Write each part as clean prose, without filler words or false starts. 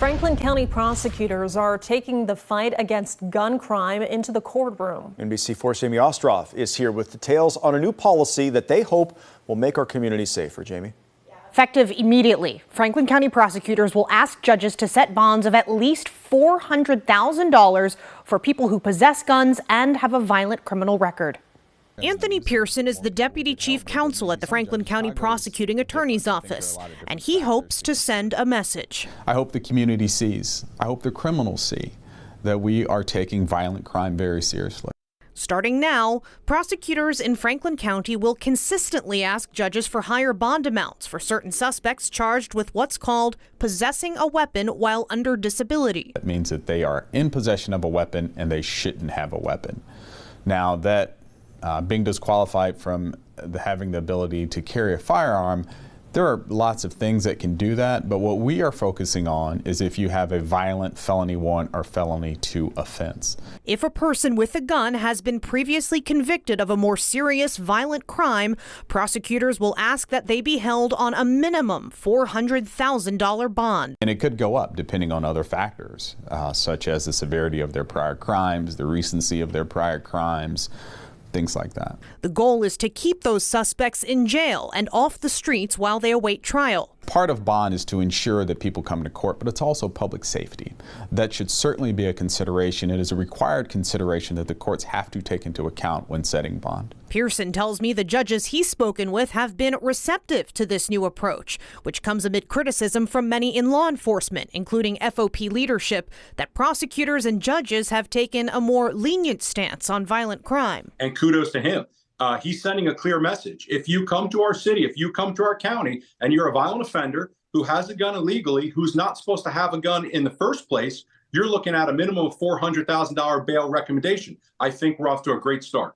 Franklin County prosecutors are taking the fight against gun crime into the courtroom. NBC4's Jamie Ostroff is here with details on a new policy that they hope will make our community safer. Jamie? Effective immediately, Franklin County prosecutors will ask judges to set bonds of at least $400,000 for people who possess guns and have a violent criminal record. Anthony Pearson is the deputy chief counsel at the Franklin County Prosecuting Attorney's Office, and he hopes to send a message. I hope the community sees, I hope the criminals see that we are taking violent crime very seriously. Starting now, prosecutors in Franklin County will consistently ask judges for higher bond amounts for certain suspects charged with what's called possessing a weapon while under disability. That means that they are in possession of a weapon and they shouldn't have a weapon. Now that being disqualified from having the ability to carry a firearm, there are lots of things that can do that, but what we are focusing on is if you have a violent felony 1 or felony 2 offense. If a person with a gun has been previously convicted of a more serious violent crime, prosecutors will ask that they be held on a minimum $400,000 bond. And it could go up depending on other factors, such as the severity of their prior crimes, the recency of their prior crimes, things like that. The goal is to keep those suspects in jail and off the streets while they await trial. Part of bond is to ensure that people come to court, but it's also public safety. That should certainly be a consideration. It is a required consideration that the courts have to take into account when setting bond. Pearson tells me the judges he's spoken with have been receptive to this new approach, which comes amid criticism from many in law enforcement, including FOP leadership, that prosecutors and judges have taken a more lenient stance on violent crime. And kudos to him. He's sending a clear message. If you come to our city, if you come to our county, and you're a violent offender who has a gun illegally, who's not supposed to have a gun in the first place, you're looking at a minimum of $400,000 bail recommendation. I think we're off to a great start.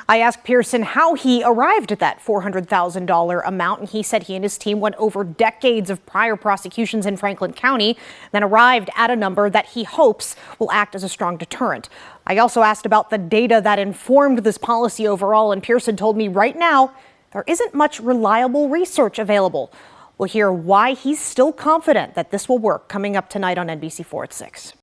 I asked Pearson how he arrived at that $400,000 amount, and he said he and his team went over decades of prior prosecutions in Franklin County, then arrived at a number that he hopes will act as a strong deterrent. I also asked about the data that informed this policy overall, and Pearson told me right now there isn't much reliable research available. We'll hear why he's still confident that this will work coming up tonight on NBC4 at 6.